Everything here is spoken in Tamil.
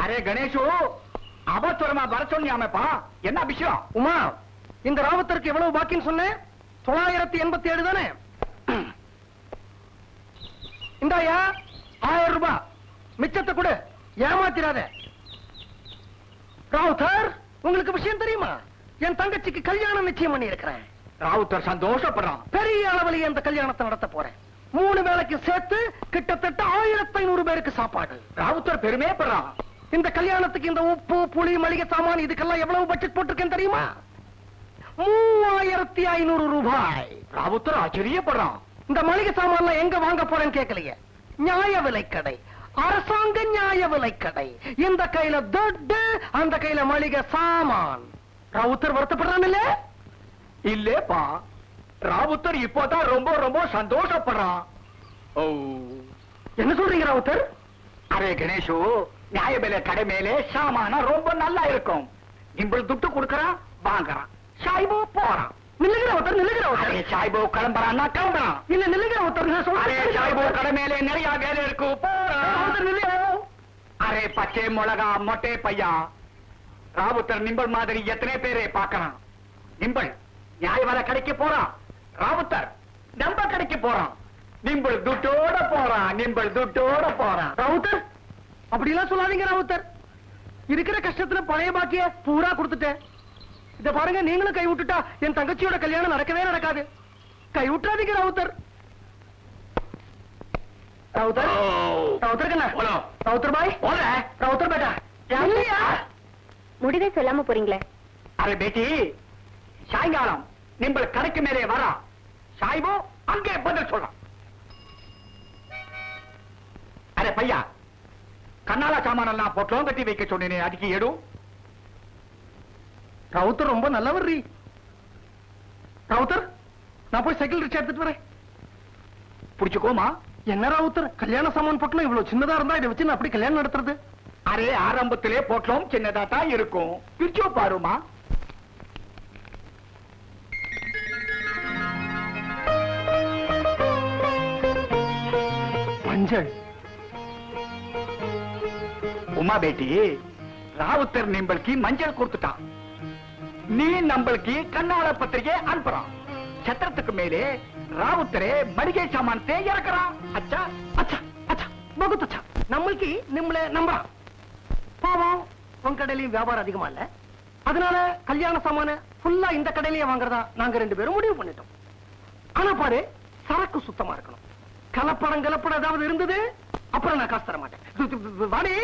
அரே கணேஷு, அவசரமா வர சொன்னியாமப்பா, என்ன விஷயம்? உமா, இந்த ராவத்தருக்கு எவ்வளவு பாக்கின்னு சொன்னேன்? 987 தானே? இந்தாயா 1000 ரூபாய், மிச்சத்தை கொடு, ஏமாத்திராத. ராவுத்தர், உங்களுக்கு விஷயம் தெரியுமா? என் தங்கச்சிக்கு கல்யாணம் நிச்சயம் பண்ணி இருக்கிறேன். ராவுத்தர் சந்தோஷப்படுறான். பெரிய அளவில் இந்த கல்யாணத்தை நடத்த போறேன். 3 வேளைக்கு சேர்த்து கிட்டத்தட்ட 1500 பேருக்கு சாப்பாடு. ராவுத்தர் பெருமைப்படுறான். இந்த கல்யாணத்துக்கு இந்த உப்பு, புளி, மளிகை சாமான் இதுக்கெல்லாம் எவ்வளவு பட்ஜெட் போட்டிருக்கேன் தெரியுமா? 3500 ரூபாய். ராவுத்தர் ஆச்சரியப்படுறான். இந்த மளிகை சாமான்லாம் எங்க வாங்க போறேன்னு கேட்கலையே. நியாய விலைக்கடை, அரசாங்க நியாய விலைக்கடை. இந்த கையில துட்டு, அந்த கையில மளிகை சாமான். ராவுத்தர் வருத்தப்படுறான் இல்ல? இல்லப்பா, ராவுத்தர் இப்போதான் ரொம்ப ரொம்ப சந்தோஷப்படுறான். ஓ, என்ன சொல்றீங்க ராவுத்தர்? அரே கணேஷு, நியாய விலை கடை மேலே சாமான ரொம்ப நல்லா இருக்கும். இம்பள் துட்டு கொடுக்கறான், வாங்குறான். சாய்பு போறான். நில்லுகிற ராவுத்தர், நில்லுகிற அரே ராவுத்தர். சாய்பு கிளம்புறான்னா கிளம்புறான். இல்ல நில்லுகிற ராவுத்தர், நான் அரே சொல்றேன். சாய்பு கடை மேலே நிறைய வேலை இருக்கு, போறான். ராவுத்தர் நில்லு. அரே பச்சை மிளகா, மொட்டை பையா, ராவுத்தர் நிம்பள் மாதிரி எத்தனை பேரை பார்க்கறான். நிம்பள் நியாய விலை கடைக்கு போறான், ராவுத்தர் நம்ம கடைக்கு போறான். நிம்பள் துட்டோட போறான், நிம்பள் துட்டோட போறான். ராவுத்தர், அப்படிலாம் சொல்லாதீங்க ராவுத்தர். இருக்கிற கஷ்டத்துல பழைய பாக்கிய பூரா கொடுத்துட்டேன். இத பாருங்க, நீங்களும் கை விட்டுட்டா என் தங்கச்சியோட கல்யாணம் நடக்கவே நடக்காது. கை விட்டுறாதீங்க ராவுத்தர். ராவுத்தர், ராவுத்தர் கண்ணா, போலாம். ராவுத்தர் பாய், போல. ராவுத்தர் பேட்டா. இல்லையா? முடிவே சொல்லாம போறீங்களே. அரே பேட்டி, சாயங்காலம் நிம்பள் கடைக்கு மேலே வரா. சாய்பு அங்கே பதில் சொல்றான். அரே பையா, கண்ணால சாமானெல்லாம் பொட்டலம் கட்டி வைக்க சொன்னேனே, அதுக்கு எடு. ராவுத்தர் ரொம்ப நல்லவர். ராவுத்தர், நான் போய் சைக்கிள் ரிக்ஷா எடுத்துட்டு வரேன். புடிச்சுக்கோமா. என்ன ராவுத்தர், கல்யாண சாமான் போட்டலாம் இவ்வளவு சின்னதா இருந்தா இதை வச்சு நான் அப்படி கல்யாணம் நடத்துறது? அரே ஆரம்பத்திலே பொட்டலம் சின்னதா தான் இருக்கும், பிரிச்சு பாருமா. மஞ்சள். உமா பேட்டி, ராவுத்தர் நிம்பளுக்கு மஞ்சள் கொடுத்துட்டான். நீ நம்மளுக்கு கண்ணால பத்திரிகை அனுப்புறான். சத்திரத்துக்கு மேலே ராவுத்தரே மளிகை சாமானத்தை இறக்குறான். அச்சா அச்சா அச்சா, பகுத் அச்சா. நம்மளுக்கு நம்மள நம்புறான். பாவம், உன் கடையிலயும் வியாபாரம் அதிகமா இல்ல, அதனால கல்யாண சாமான ஃபுல்லா இந்த கடையிலேயே வாங்குறதா நாங்க 2 பேரும் முடிவு பண்ணிட்டோம். ஆனா பாரு, சரக்கு சுத்தமா இருக்கணும். கலப்படம் ஏதாவது இருந்தது அப்புறம் நான் காசு தர மாட்டேன். வாடி.